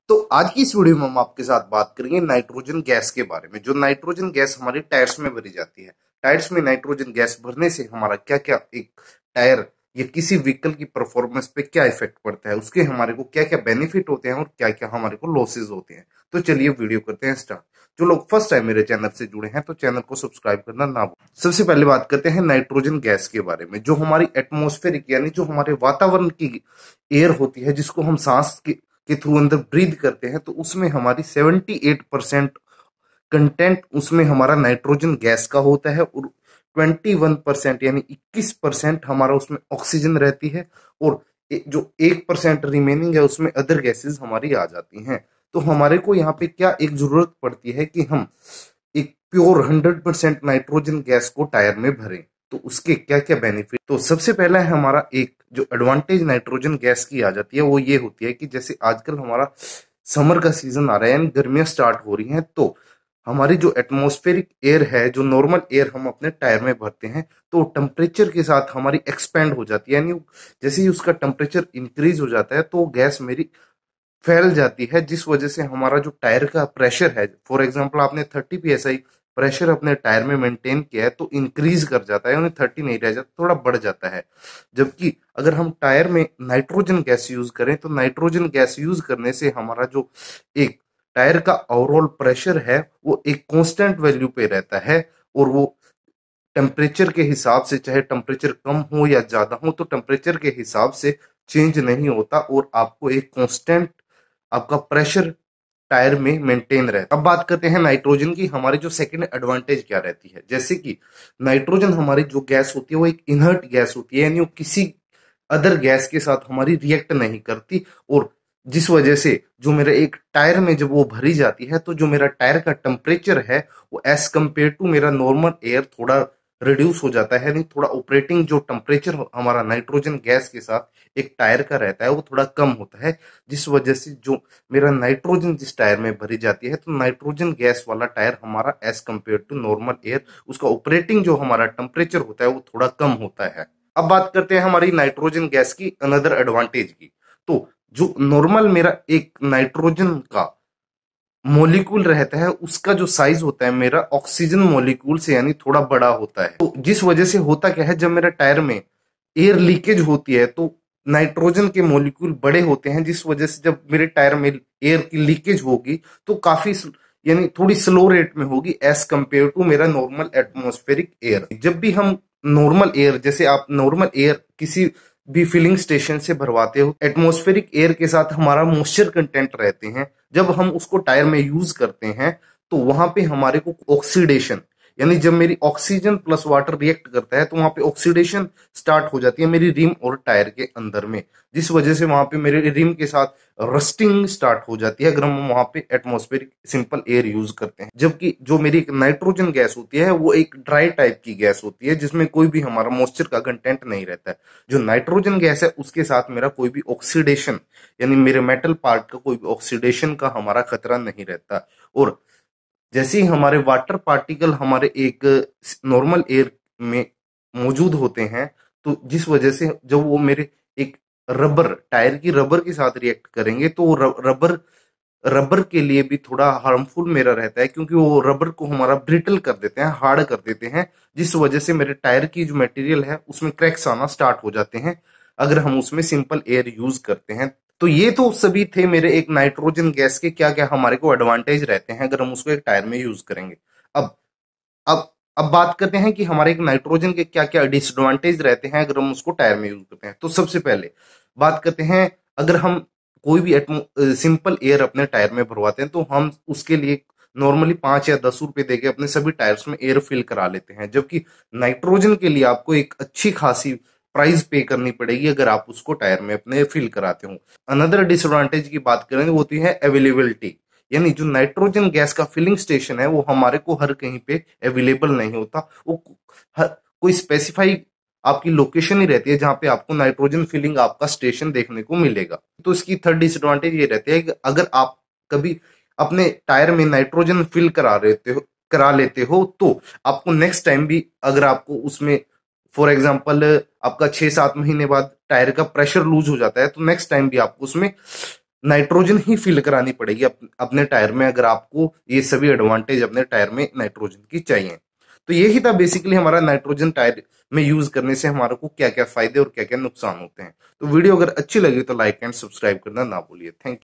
तो आज की इस वीडियो में हम आपके साथ बात करेंगे नाइट्रोजन गैस के बारे में। जो नाइट्रोजन गैस हमारे टायर्स में भरी जाती है, टायर्स में नाइट्रोजन गैस भरने से हमारा क्या क्या एक टायर या किसी व्हीकल की परफॉर्मेंस पे क्या इफेक्ट पड़ता है, उसके हमारे को क्या क्या बेनिफिट होते हैं और क्या क्या हमारे को लॉसेज होते हैं। तो चलिए वीडियो करते हैं स्टार्ट। जो लोग फर्स्ट टाइम मेरे चैनल से जुड़े हैं तो चैनल को सब्सक्राइब करना ना भूलें। सबसे पहले बात करते हैं नाइट्रोजन गैस के बारे में। जो हमारी एटमॉस्फेरिक यानी जो हमारे वातावरण की एयर होती है, जिसको हम सांस के थ्रू अंदर ब्रीथ करते हैं, तो उसमें हमारी 78% कंटेंट उसमें हमारा नाइट्रोजन गैस का होता है और 21% यानी 21% हमारा उसमें ऑक्सीजन रहती है और जो 1% रिमेनिंग है उसमें अदर गैसेस हमारी आ जाती हैं। तो हमारे को यहाँ पे क्या एक जरूरत पड़ती है कि हम एक प्योर 100% नाइट्रोजन गैस को टायर में भरें। तो उसके क्या क्या बेनिफिट, तो सबसे पहला है हमारा एक जो एडवांटेज नाइट्रोजन गैस की आ जाती है वो ये होती है कि जैसे आजकल हमारा समर का सीजन आ रहा है यानी गर्मियां स्टार्ट हो रही हैं, तो हमारी जो एटमॉस्फेरिक एयर है, जो नॉर्मल एयर हम अपने टायर में भरते हैं, तो टेम्परेचर के साथ हमारी एक्सपेंड हो जाती है। यानी जैसे ही उसका टेम्परेचर इंक्रीज हो जाता है तो गैस मेरी फैल जाती है, जिस वजह से हमारा जो टायर का प्रेशर है, फॉर एग्जांपल आपने 30 psi प्रेशर अपने टायर में मेंटेन किया है तो इंक्रीज कर जाता है, यानी 30 नहीं रह जाता, थोड़ा बढ़ जाता है। जबकि अगर हम टायर में नाइट्रोजन गैस यूज करें तो नाइट्रोजन गैस यूज करने से हमारा जो एक टायर का ओवरऑल प्रेशर है वो एक कांस्टेंट वैल्यू पे रहता है और वो टेम्परेचर के हिसाब से, चाहे टेम्परेचर कम हो या ज्यादा हो, तो टेम्परेचर के हिसाब से चेंज नहीं होता और आपको एक कांस्टेंट आपका प्रेशर टायर में मेंटेन रहता है। अब बात करते हैं नाइट्रोजन की, हमारी जो सेकंड एडवांटेज क्या रहती है। जैसे कि नाइट्रोजन हमारी जो गैस होती है वो एक इनर्ट गैस होती है, यानी वो किसी अदर गैस के साथ हमारी रिएक्ट नहीं करती और जिस वजह से जो मेरा एक टायर में जब वो भरी जाती है तो जो मेरा टायर का टेम्परेचर है वो एज कंपेयर टू मेरा नॉर्मल एयर थोड़ा रिड्यूस हो जाता है। नहीं, थोड़ा ऑपरेटिंग जो टेम्परेचर हमारा नाइट्रोजन गैस के साथ एक टायर का रहता है वो थोड़ा कम होता है, जिस वजह से जो मेरा नाइट्रोजन जिस टायर में भरी जाती है तो नाइट्रोजन गैस वाला टायर हमारा as compare to normal air उसका ऑपरेटिंग जो हमारा टेम्परेचर होता है वो थोड़ा कम होता है। अब बात करते हैं हमारी नाइट्रोजन गैस की अनदर एडवांटेज की। तो जो नॉर्मल मेरा एक नाइट्रोजन का मोलिक्यूल रहता है उसका जो साइज होता है मेरा ऑक्सीजन मोलिक्यूल से यानी थोड़ा बड़ा होता है। तो जिस वजह से होता क्या है, जब मेरा टायर में एयर लीकेज होती है तो नाइट्रोजन के मोलिक्यूल बड़े होते हैं, जिस वजह से जब मेरे टायर में एयर की लीकेज होगी तो काफी यानी थोड़ी स्लो रेट में होगी एज कंपेयर टू मेरा नॉर्मल एटमॉस्फेरिक एयर। जब भी हम नॉर्मल एयर, जैसे आप नॉर्मल एयर किसी भी फिलिंग स्टेशन से भरवाते हो, एटमॉस्फेरिक एयर के साथ हमारा मॉइस्चर कंटेंट रहते हैं, जब हम उसको टायर में यूज करते हैं तो वहां पे हमारे को ऑक्सीडेशन, यानी जब मेरी ऑक्सीजन प्लस वाटर रिएक्ट करता है तो वहां पे ऑक्सीडेशन स्टार्ट हो जाती है मेरी रिम और टायर के अंदर में, जिस वजह से वहां पे मेरे रिम के साथ रस्टिंग स्टार्ट हो जाती है अगर हम वहां पे एटमॉस्फेरिक सिंपल एयर यूज करते हैं। जबकि जो मेरी एक नाइट्रोजन गैस होती है वो एक ड्राई टाइप की गैस होती है जिसमें कोई भी हमारा मॉइस्चर का कंटेंट नहीं रहता है। जो नाइट्रोजन गैस है उसके साथ मेरा कोई भी ऑक्सीडेशन यानी मेरे मेटल पार्ट का कोई भी ऑक्सीडेशन का हमारा खतरा नहीं रहता। और जैसे ही हमारे वाटर पार्टिकल हमारे एक नॉर्मल एयर में मौजूद होते हैं तो जिस वजह से जब वो मेरे एक रबर टायर की रबर के साथ रिएक्ट करेंगे तो रबर रबर के लिए भी थोड़ा हार्मफुल मेरा रहता है, क्योंकि वो रबर को हमारा ब्रिटल कर देते हैं, हार्ड कर देते हैं, जिस वजह से मेरे टायर की जो मटेरियल है उसमें क्रैक्स आना स्टार्ट हो जाते हैं अगर हम उसमें सिंपल एयर यूज करते हैं। तो ये तो सभी थे मेरे एक नाइट्रोजन गैस के क्या क्या हमारे को एडवांटेज रहते हैं अगर हम उसको एक टायर में यूज करेंगे। अब अब अब बात करते हैं कि हमारे एक नाइट्रोजन के क्या क्या डिसएडवांटेज रहते हैं अगर हम उसको टायर में यूज करते हैं। तो सबसे पहले बात करते हैं, अगर हम कोई भी सिंपल एयर अपने टायर में भरवाते हैं तो हम उसके लिए नॉर्मली 5 या 10 रुपए देके अपने सभी टायर्स में एयर फिल करा लेते हैं, जबकि नाइट्रोजन के लिए आपको एक अच्छी खासी प्राइस पे करनी पड़ेगी अगर आप उसको टायर में अपने फिल कराते हो। अनदर डिसएडवांटेज की बात करेंगे वो होती है अवेलेबिलिटी, यानी जो नाइट्रोजन गैस का फिलिंग स्टेशन है वो हमारे को हर कहीं पे अवेलेबल नहीं होता। वो कोई स्पेसिफाई आपकी लोकेशन ही रहती है जहां पे आपको नाइट्रोजन फिलिंग आपका स्टेशन देखने को मिलेगा। तो इसकी थर्ड डिसएडवांटेज ये रहती है कि अगर आप कभी अपने टायर में नाइट्रोजन फिल करा लेते हो तो आपको नेक्स्ट टाइम भी अगर आपको उसमें फॉर एग्जाम्पल आपका 6-7 महीने बाद टायर का प्रेशर लूज हो जाता है तो नेक्स्ट टाइम भी आपको उसमें नाइट्रोजन ही फिल करानी पड़ेगी अपने टायर में, अगर आपको ये सभी एडवांटेज अपने टायर में नाइट्रोजन की चाहिए। तो यही था बेसिकली हमारा नाइट्रोजन टायर में यूज करने से हमारे को क्या क्या फायदे और क्या क्या नुकसान होते हैं। तो वीडियो अगर अच्छी लगी तो लाइक एंड सब्सक्राइब करना ना भूलिए। Thank you.